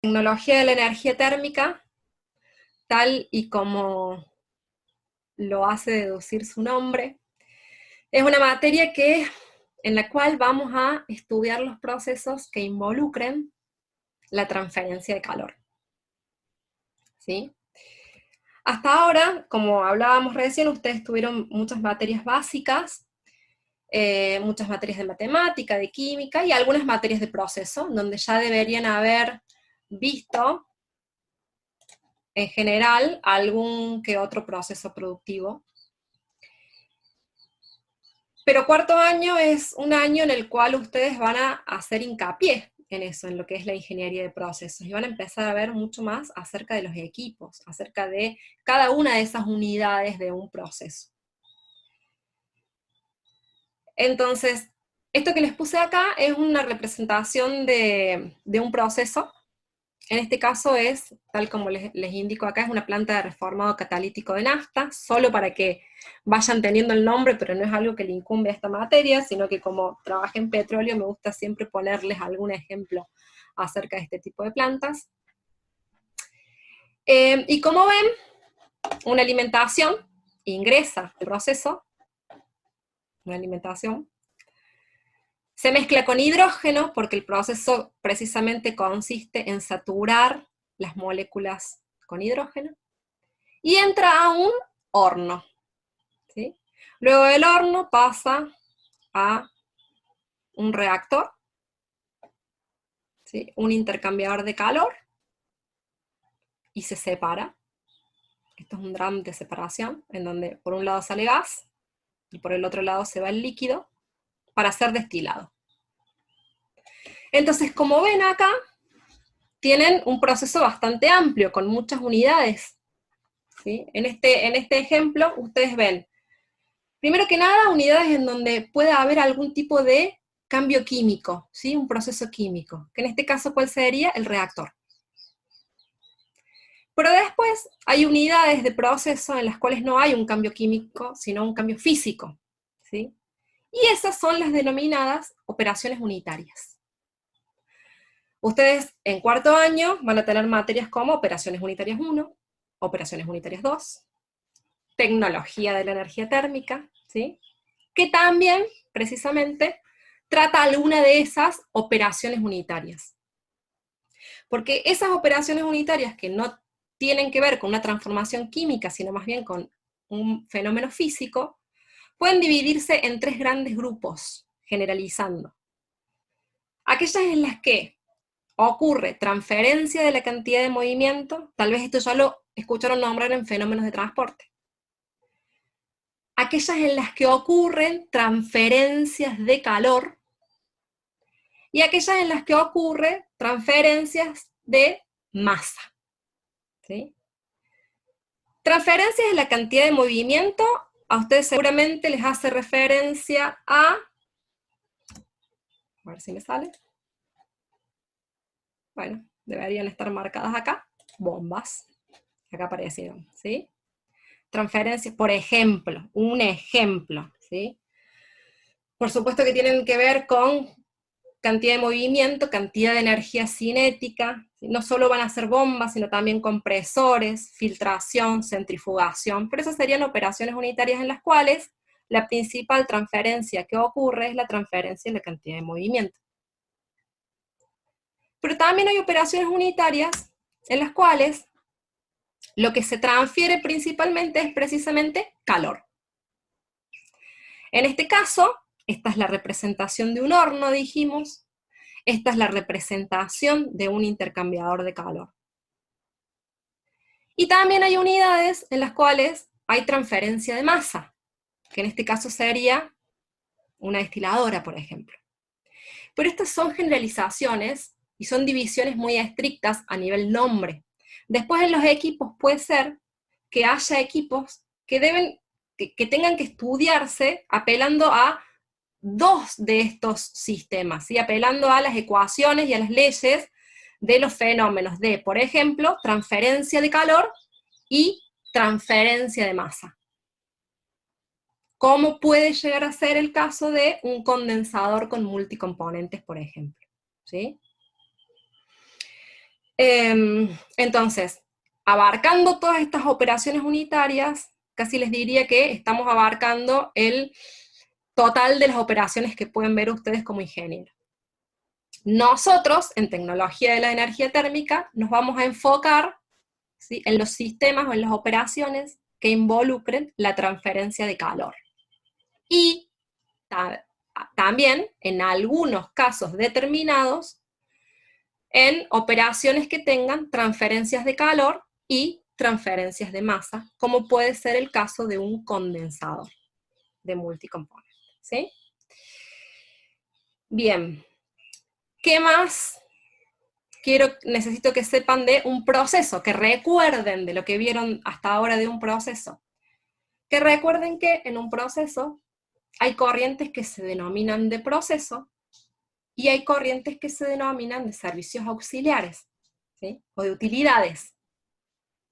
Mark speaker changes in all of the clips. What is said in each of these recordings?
Speaker 1: Tecnología de la energía térmica, tal y como lo hace deducir su nombre, es una materia en la cual vamos a estudiar los procesos que involucren la transferencia de calor. ¿Sí? Hasta ahora, como hablábamos recién, ustedes tuvieron muchas materias básicas, muchas materias de matemática, de química, y algunas materias de proceso, donde ya deberían haber visto, en general, algún que otro proceso productivo. Pero cuarto año es un año en el cual ustedes van a hacer hincapié en eso, en lo que es la ingeniería de procesos, y van a empezar a ver mucho más acerca de los equipos, acerca de cada una de esas unidades de un proceso. Entonces, esto que les puse acá es una representación de un proceso. En este caso es, tal como les indico acá, es una planta de reformado catalítico de nafta, solo para que vayan teniendo el nombre, pero no es algo que le incumbe a esta materia, sino que como trabajé en petróleo, me gusta siempre ponerles algún ejemplo acerca de este tipo de plantas. Y como ven, una alimentación ingresa al proceso, una alimentación, se mezcla con hidrógeno, porque el proceso precisamente consiste en saturar las moléculas con hidrógeno, y entra a un horno. ¿Sí? Luego del horno pasa a un reactor, ¿sí? Un intercambiador de calor, y se separa. Esto es un drum de separación, en donde por un lado sale gas, y por el otro lado se va el líquido, para ser destilado. Entonces, como ven acá, tienen un proceso bastante amplio, con muchas unidades. ¿Sí? En este ejemplo, ustedes ven, primero que nada, unidades en donde pueda haber algún tipo de cambio químico, ¿sí? Un proceso químico, que en este caso, ¿cuál sería? El reactor. Pero después hay unidades de proceso en las cuales no hay un cambio químico, sino un cambio físico, ¿sí? Y esas son las denominadas operaciones unitarias. Ustedes en cuarto año van a tener materias como operaciones unitarias 1, operaciones unitarias 2, tecnología de la energía térmica, ¿sí? Que también, precisamente, trata alguna de esas operaciones unitarias. Porque esas operaciones unitarias que no tienen que ver con una transformación química, sino más bien con un fenómeno físico, pueden dividirse en tres grandes grupos, generalizando. Aquellas en las que ocurre transferencia de la cantidad de movimiento, tal vez esto ya lo escucharon nombrar en fenómenos de transporte. Aquellas en las que ocurren transferencias de calor, y aquellas en las que ocurren transferencias de masa. ¿Sí? Transferencias de la cantidad de movimiento, a ustedes seguramente les hace referencia a ver si me sale, bueno, deberían estar marcadas acá, bombas, acá aparecieron, ¿sí? Transferencias, por ejemplo, un ejemplo, ¿sí? Por supuesto que tienen que ver con cantidad de movimiento, cantidad de energía cinética, ¿sí? No solo van a ser bombas, sino también compresores, filtración, centrifugación, pero esas serían operaciones unitarias en las cuales la principal transferencia que ocurre es la transferencia de la cantidad de movimiento. Pero también hay operaciones unitarias en las cuales lo que se transfiere principalmente es precisamente calor. En este caso, esta es la representación de un horno, dijimos. Esta es la representación de un intercambiador de calor. Y también hay unidades en las cuales hay transferencia de masa, que en este caso sería una destiladora, por ejemplo. Pero estas son generalizaciones y son divisiones muy estrictas a nivel nombre. Después en los equipos puede ser que haya equipos que tengan que estudiarse apelando a dos de estos sistemas, ¿sí? Apelando a las ecuaciones y a las leyes de los fenómenos de, por ejemplo, transferencia de calor y transferencia de masa. ¿Cómo puede llegar a ser el caso de un condensador con multicomponentes, por ejemplo? ¿Sí? Entonces, abarcando todas estas operaciones unitarias, casi les diría que estamos abarcando el total de las operaciones que pueden ver ustedes como ingenieros. Nosotros, en tecnología de la energía térmica, nos vamos a enfocar, ¿sí?, en los sistemas o en las operaciones que involucren la transferencia de calor. Y también, en algunos casos determinados, en operaciones que tengan transferencias de calor y transferencias de masa, como puede ser el caso de un condensador de multicomponente, ¿sí? Bien, ¿qué más necesito que sepan de un proceso? Que recuerden de lo que vieron hasta ahora de un proceso. Que recuerden que en un proceso hay corrientes que se denominan de proceso y hay corrientes que se denominan de servicios auxiliares, ¿sí?, o de utilidades.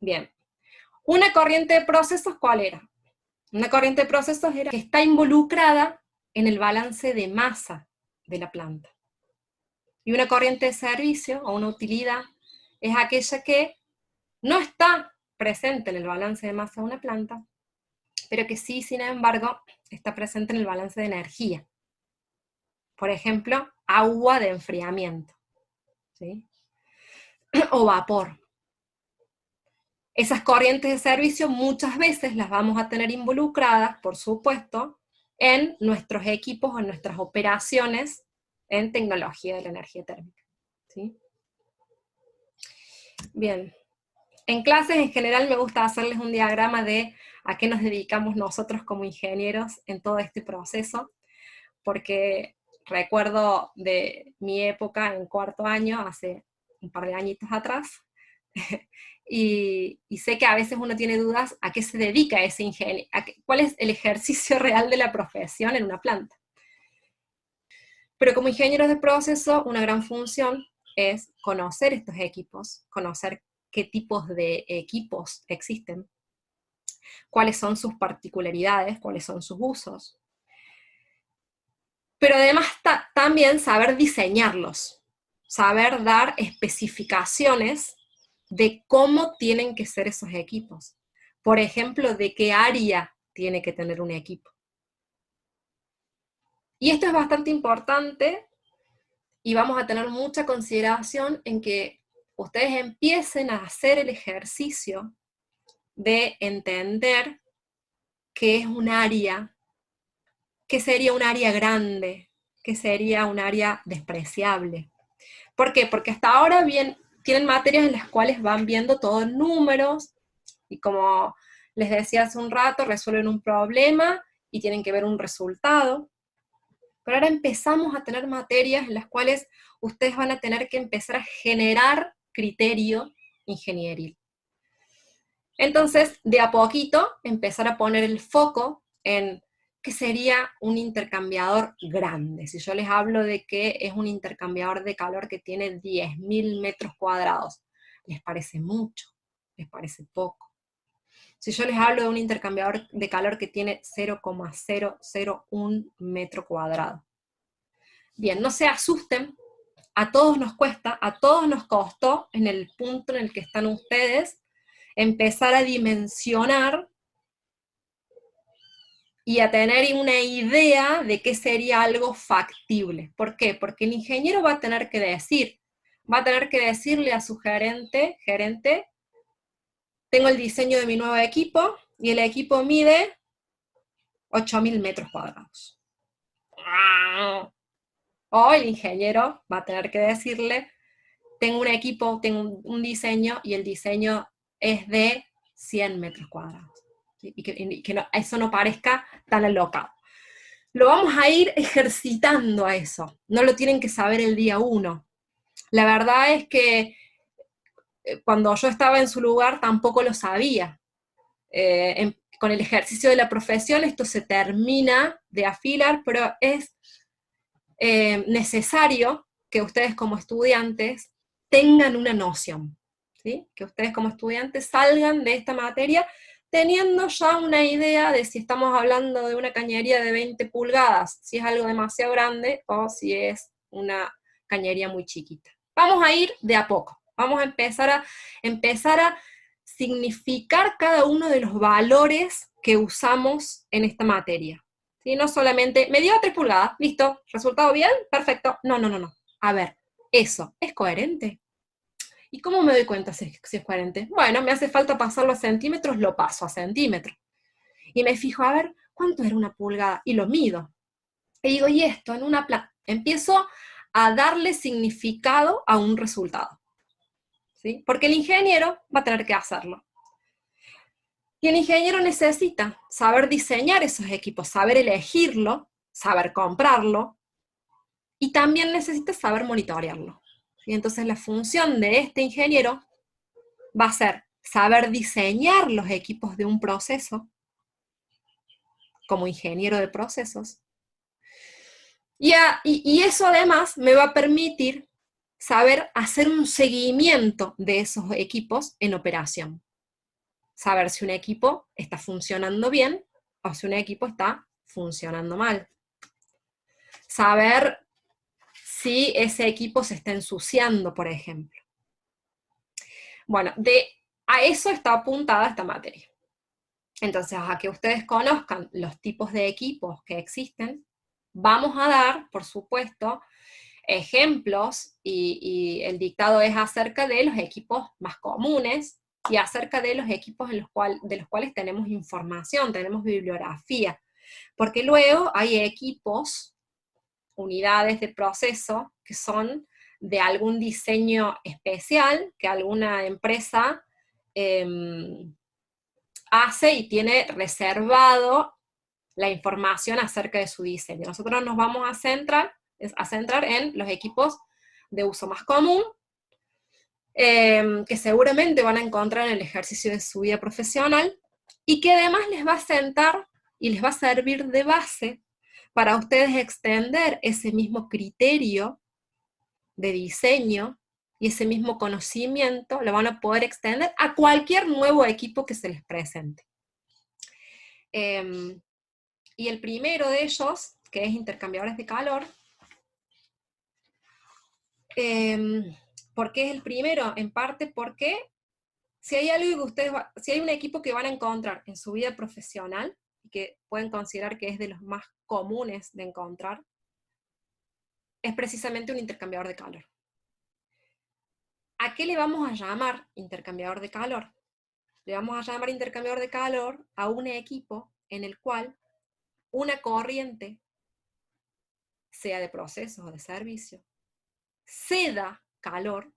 Speaker 1: Bien, una corriente de procesos, ¿cuál era? Una corriente de procesos era que está involucrada en el balance de masa de la planta. Y una corriente de servicio, o una utilidad, es aquella que no está presente en el balance de masa de una planta, pero que sí, sin embargo, está presente en el balance de energía. Por ejemplo, agua de enfriamiento, ¿sí?, o vapor. Esas corrientes de servicio muchas veces las vamos a tener involucradas, por supuesto, en nuestros equipos o en nuestras operaciones en tecnología de la energía térmica, ¿sí? Bien, en clases en general me gusta hacerles un diagrama de a qué nos dedicamos nosotros como ingenieros en todo este proceso, porque recuerdo de mi época en cuarto año, hace un par de añitos atrás, y sé que a veces uno tiene dudas a qué se dedica ese ingeniero, cuál es el ejercicio real de la profesión en una planta. Pero como ingenieros de proceso, una gran función es conocer estos equipos, conocer qué tipos de equipos existen, cuáles son sus particularidades, cuáles son sus usos. Pero además también saber diseñarlos, saber dar especificaciones de cómo tienen que ser esos equipos. Por ejemplo, de qué área tiene que tener un equipo. Y esto es bastante importante y vamos a tener mucha consideración en que ustedes empiecen a hacer el ejercicio de entender qué es un área, qué sería un área grande, qué sería un área despreciable. ¿Por qué? Porque hasta ahora tienen materias en las cuales van viendo todos números, y como les decía hace un rato, resuelven un problema y tienen que ver un resultado. Pero ahora empezamos a tener materias en las cuales ustedes van a tener que empezar a generar criterio ingenieril. Entonces, de a poquito, empezar a poner el foco en qué sería un intercambiador grande. Si yo les hablo de que es un intercambiador de calor que tiene 10.000 metros cuadrados, ¿les parece mucho? ¿Les parece poco? Si yo les hablo de un intercambiador de calor que tiene 0,001 metro cuadrado. Bien, no se asusten, a todos nos cuesta, a todos nos costó en el punto en el que están ustedes, empezar a dimensionar y a tener una idea de qué sería algo factible. ¿Por qué? Porque el ingeniero va a tener que decirle a su gerente, tengo el diseño de mi nuevo equipo, y el equipo mide 8.000 metros cuadrados. O el ingeniero va a tener que decirle, tengo un equipo, tengo un diseño, y el diseño es de 100 metros cuadrados. ¿Sí? Y que eso no parezca tan alocado. Lo vamos a ir ejercitando a eso, no lo tienen que saber el día 1. La verdad es que cuando yo estaba en su lugar tampoco lo sabía. Con el ejercicio de la profesión esto se termina de afilar, pero es necesario que ustedes como estudiantes tengan una noción, ¿sí? Que ustedes como estudiantes salgan de esta materia teniendo ya una idea de si estamos hablando de una cañería de 20 pulgadas, si es algo demasiado grande o si es una cañería muy chiquita. Vamos a ir de a poco, Vamos a empezar a significar cada uno de los valores que usamos en esta materia. ¿Sí? No solamente, me dio 3 pulgadas, listo, resultado bien, perfecto. No, no, no, no. A ver, ¿eso es coherente? ¿Y cómo me doy cuenta si es coherente? Bueno, me hace falta pasarlo a centímetros, lo paso a centímetros. Y me fijo, a ver, ¿cuánto era una pulgada? Y lo mido. Y digo, y esto, en una plata. Empiezo a darle significado a un resultado. ¿Sí? Porque el ingeniero va a tener que hacerlo. Y el ingeniero necesita saber diseñar esos equipos, saber elegirlo, saber comprarlo, y también necesita saber monitorearlo. Y entonces la función de este ingeniero va a ser saber diseñar los equipos de un proceso, como ingeniero de procesos, y eso además me va a permitir saber hacer un seguimiento de esos equipos en operación. Saber si un equipo está funcionando bien o si un equipo está funcionando mal. Saber si ese equipo se está ensuciando, por ejemplo. Bueno, a eso está apuntada esta materia. Entonces, a que ustedes conozcan los tipos de equipos que existen, vamos a dar, por supuesto, ejemplos, y el dictado es acerca de los equipos más comunes y acerca de los equipos de los cuales tenemos información, tenemos bibliografía, porque luego hay equipos, unidades de proceso, que son de algún diseño especial que alguna empresa hace y tiene reservado la información acerca de su diseño. Nosotros nos vamos a centrar en los equipos de uso más común, que seguramente van a encontrar en el ejercicio de su vida profesional, y que además les va a sentar y les va a servir de base para ustedes extender ese mismo criterio de diseño y ese mismo conocimiento, lo van a poder extender a cualquier nuevo equipo que se les presente. Y el primero de ellos, que es intercambiadores de calor, ¿por qué es el primero? En parte porque si hay algo que si hay un equipo que van a encontrar en su vida profesional, y que pueden considerar que es de los más comunes de encontrar, es precisamente un intercambiador de calor. ¿A qué le vamos a llamar intercambiador de calor? Le vamos a llamar intercambiador de calor a un equipo en el cual una corriente, sea de procesos o de servicio, ceda calor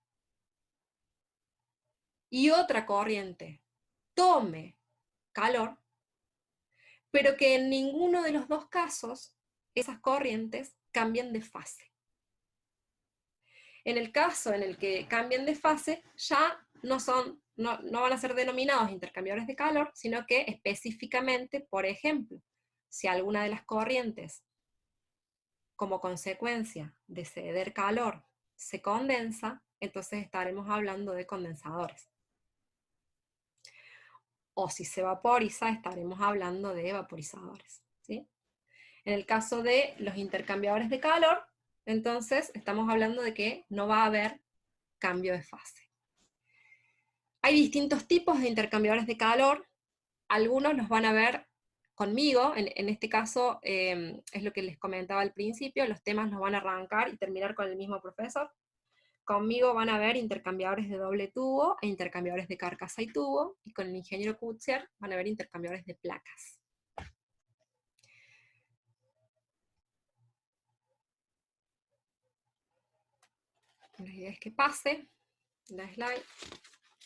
Speaker 1: y otra corriente tome calor, pero que en ninguno de los dos casos esas corrientes cambian de fase. En el caso en el que cambien de fase, ya no van a ser denominados intercambiadores de calor, sino que específicamente, por ejemplo, si alguna de las corrientes, como consecuencia de ceder calor, se condensa, entonces estaremos hablando de condensadores. O si se vaporiza, estaremos hablando de vaporizadores, ¿sí? En el caso de los intercambiadores de calor, entonces estamos hablando de que no va a haber cambio de fase. Hay distintos tipos de intercambiadores de calor, algunos los van a ver conmigo, en este caso es lo que les comentaba al principio, los temas los van a arrancar y terminar con el mismo profesor. Conmigo van a ver intercambiadores de doble tubo e intercambiadores de carcasa y tubo, y con el ingeniero Kutzer van a ver intercambiadores de placas. La idea es que pase la slide,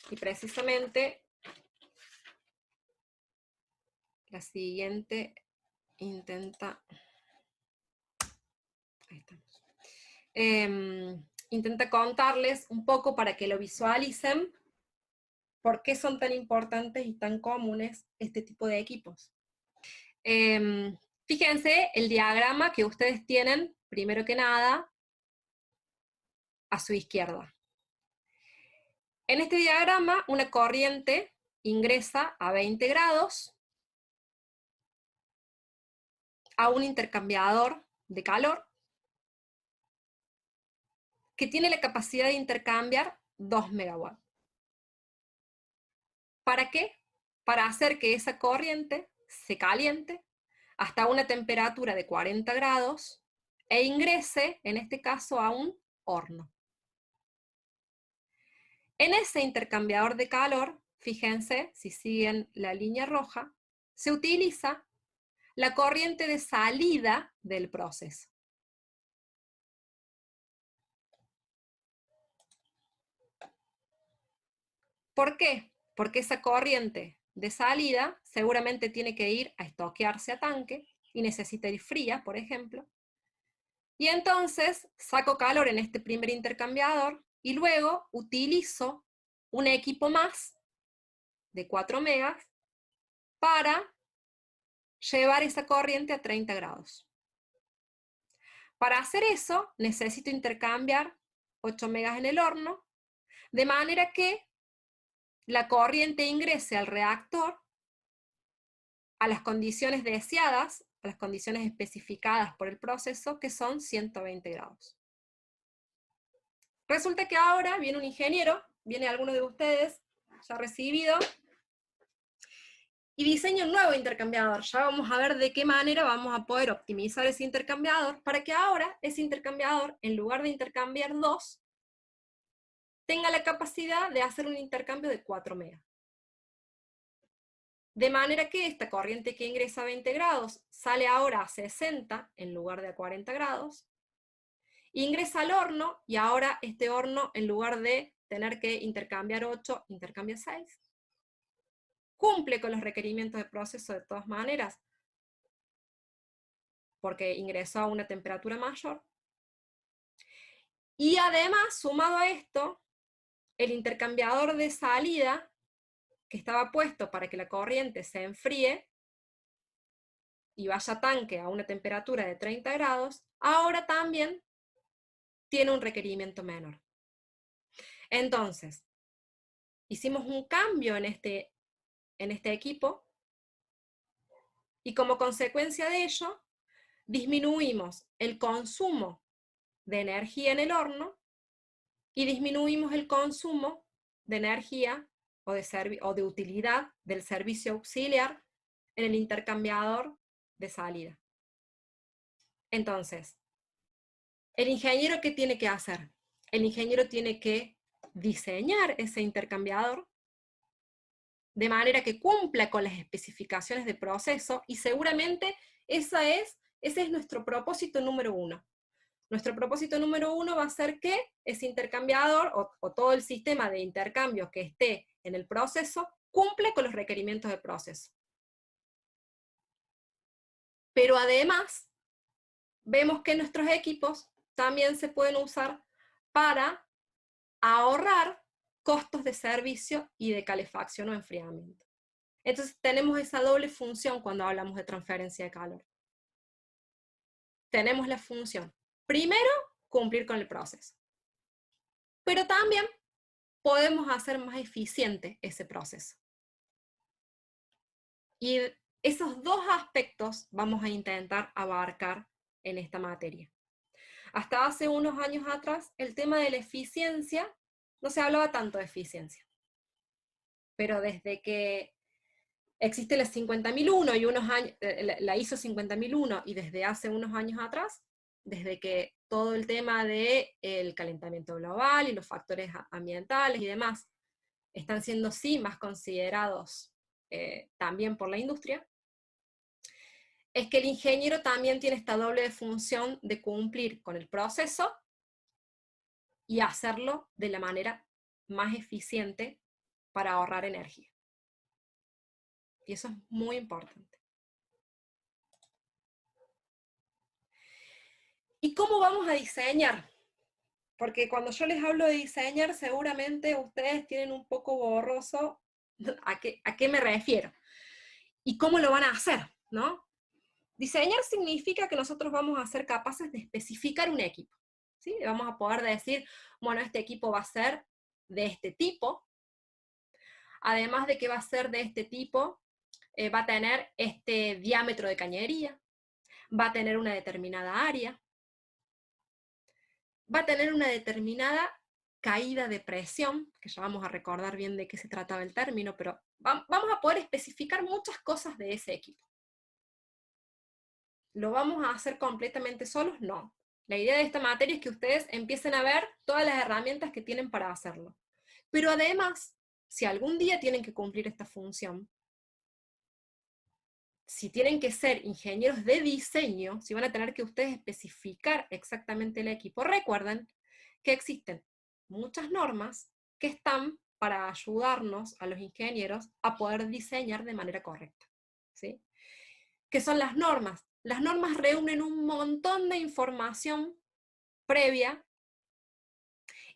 Speaker 1: y precisamente la siguiente intenta... Ahí estamos. Intenta contarles un poco para que lo visualicen por qué son tan importantes y tan comunes este tipo de equipos. Fíjense el diagrama que ustedes tienen, primero que nada, a su izquierda. En este diagrama, una corriente ingresa a 20 grados a un intercambiador de calor que tiene la capacidad de intercambiar 2 megawatts. ¿Para qué? Para hacer que esa corriente se caliente hasta una temperatura de 40 grados e ingrese, en este caso, a un horno. En ese intercambiador de calor, fíjense, si siguen la línea roja, se utiliza la corriente de salida del proceso. ¿Por qué? Porque esa corriente de salida seguramente tiene que ir a estoquearse a tanque y necesita ir fría, por ejemplo. Y entonces saco calor en este primer intercambiador y luego utilizo un equipo más de 4 megas para llevar esa corriente a 30 grados. Para hacer eso necesito intercambiar 8 megas en el horno, de manera que la corriente ingrese al reactor a las condiciones deseadas, a las condiciones especificadas por el proceso, que son 120 grados. Resulta que ahora viene un ingeniero, viene alguno de ustedes ya recibido, y diseña un nuevo intercambiador. Ya vamos a ver de qué manera vamos a poder optimizar ese intercambiador para que ahora ese intercambiador, en lugar de intercambiar 2, tenga la capacidad de hacer un intercambio de 4 megas. De manera que esta corriente que ingresa a 20 grados sale ahora a 60 en lugar de a 40 grados, ingresa al horno y ahora este horno, en lugar de tener que intercambiar 8, intercambia 6. Cumple con los requerimientos de proceso de todas maneras, porque ingresó a una temperatura mayor. Y además, sumado a esto, el intercambiador de salida, que estaba puesto para que la corriente se enfríe y vaya a tanque a una temperatura de 30 grados, ahora también tiene un requerimiento menor. Entonces, hicimos un cambio en este equipo, y como consecuencia de ello, disminuimos el consumo de energía en el horno y disminuimos el consumo de energía o de utilidad del servicio auxiliar en el intercambiador de salida. Entonces, ¿el ingeniero qué tiene que hacer? El ingeniero tiene que diseñar ese intercambiador de manera que cumpla con las especificaciones de proceso, y seguramente ese es nuestro propósito número 1. Nuestro propósito número 1 va a ser que ese intercambiador o todo el sistema de intercambio que esté en el proceso cumple con los requerimientos del proceso. Pero además, vemos que nuestros equipos también se pueden usar para ahorrar costos de servicio y de calefacción o enfriamiento. Entonces tenemos esa doble función cuando hablamos de transferencia de calor. Tenemos la función, primero, cumplir con el proceso, pero también podemos hacer más eficiente ese proceso. Y esos dos aspectos vamos a intentar abarcar en esta materia. Hasta hace unos años atrás, el tema de la eficiencia, no se hablaba tanto de eficiencia. Pero desde que existe la 50001 y la ISO 50001, y desde hace unos años atrás, desde que todo el tema del calentamiento global y los factores ambientales y demás están siendo sí más considerados también por la industria, es que el ingeniero también tiene esta doble función de cumplir con el proceso y hacerlo de la manera más eficiente para ahorrar energía. Y eso es muy importante. ¿Y cómo vamos a diseñar? Porque cuando yo les hablo de diseñar, seguramente ustedes tienen un poco borroso a qué me refiero. ¿Y cómo lo van a hacer? ¿No? Diseñar significa que nosotros vamos a ser capaces de especificar un equipo. ¿Sí? Vamos a poder decir, bueno, este equipo va a ser de este tipo. Además de que va a ser de este tipo, va a tener este diámetro de cañería, va a tener una determinada área, va a tener una determinada caída de presión, que ya vamos a recordar bien de qué se trataba el término, pero vamos a poder especificar muchas cosas de ese equipo. ¿Lo vamos a hacer completamente solos? No. La idea de esta materia es que ustedes empiecen a ver todas las herramientas que tienen para hacerlo. Pero además, si algún día tienen que cumplir esta función, si tienen que ser ingenieros de diseño, si van a tener que ustedes especificar exactamente el equipo, recuerden que existen muchas normas que están para ayudarnos a los ingenieros a poder diseñar de manera correcta, ¿sí? ¿Qué son las normas? Las normas reúnen un montón de información previa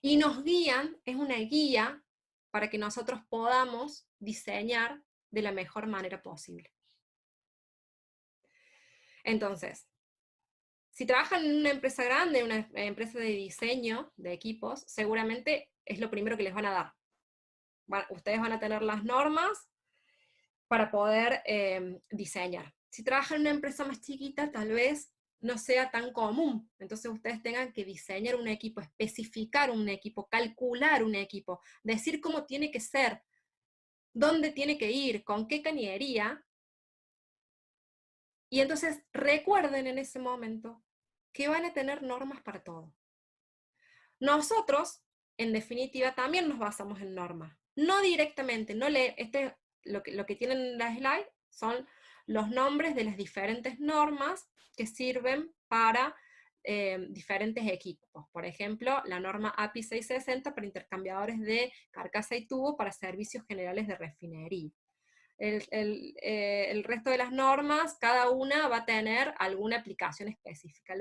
Speaker 1: y nos guían, es una guía para que nosotros podamos diseñar de la mejor manera posible. Entonces, si trabajan en una empresa grande, una empresa de diseño de equipos, seguramente es lo primero que les van a dar. Ustedes van a tener las normas para poder diseñar. Si trabajan en una empresa más chiquita, tal vez no sea tan común. Entonces ustedes tengan que diseñar un equipo, especificar un equipo, calcular un equipo, decir cómo tiene que ser, dónde tiene que ir, con qué cañería. Y entonces recuerden en ese momento que van a tener normas para todo. Nosotros, en definitiva, también nos basamos en normas. No directamente, lo que tienen en la slide son los nombres de las diferentes normas que sirven para diferentes equipos. Por ejemplo, la norma API 660 para intercambiadores de carcasa y tubo para servicios generales de refinería. El resto de las normas, cada una va a tener alguna aplicación específica.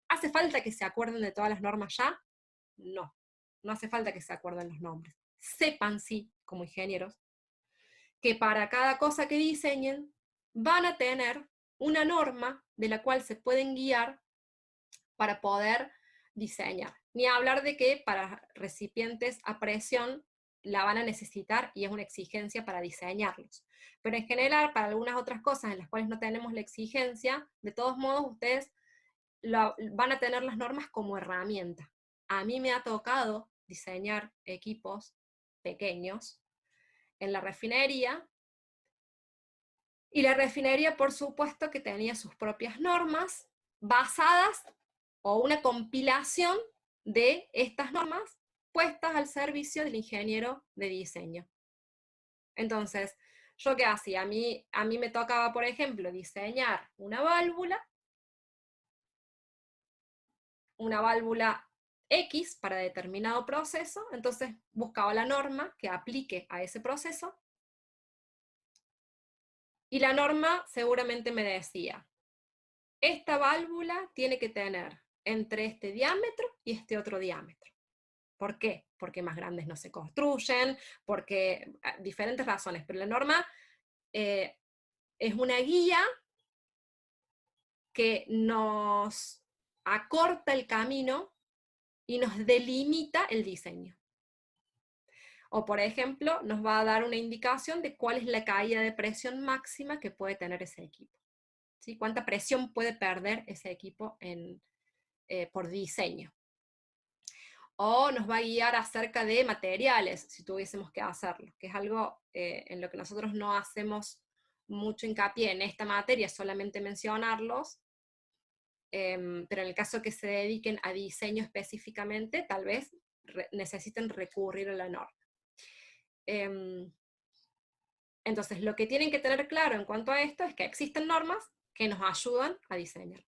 Speaker 1: ¿Hace falta que se acuerden de todas las normas ya? No, no hace falta que se acuerden los nombres. Sepan, sí, como ingenieros, que para cada cosa que diseñen van a tener una norma de la cual se pueden guiar para poder diseñar. Ni hablar de que para recipientes a presión la van a necesitar y es una exigencia para diseñarlos. Pero en general, para algunas otras cosas en las cuales no tenemos la exigencia, de todos modos ustedes van a tener las normas como herramienta. A mí me ha tocado diseñar equipos pequeños en la refinería, y la refinería, por supuesto, que tenía sus propias normas basadas o una compilación de estas normas puestas al servicio del ingeniero de diseño. Entonces, ¿yo qué hacía? A mí me tocaba, por ejemplo, diseñar una válvula X para determinado proceso, entonces buscaba la norma que aplique a ese proceso, y la norma seguramente me decía, esta válvula tiene que tener entre este diámetro y este otro diámetro. ¿Por qué? Porque más grandes no se construyen, porque diferentes razones, pero la norma es una guía que nos acorta el camino y nos delimita el diseño. O por ejemplo, nos va a dar una indicación de cuál es la caída de presión máxima que puede tener ese equipo. ¿Sí? ¿Cuánta presión puede perder ese equipo por diseño? O nos va a guiar acerca de materiales, si tuviésemos que hacerlo, que es algo en lo que nosotros no hacemos mucho hincapié en esta materia, solamente mencionarlos, pero en el caso que se dediquen a diseño específicamente, tal vez necesiten recurrir a la norma. Entonces, lo que tienen que tener claro en cuanto a esto es que existen normas que nos ayudan a diseñar.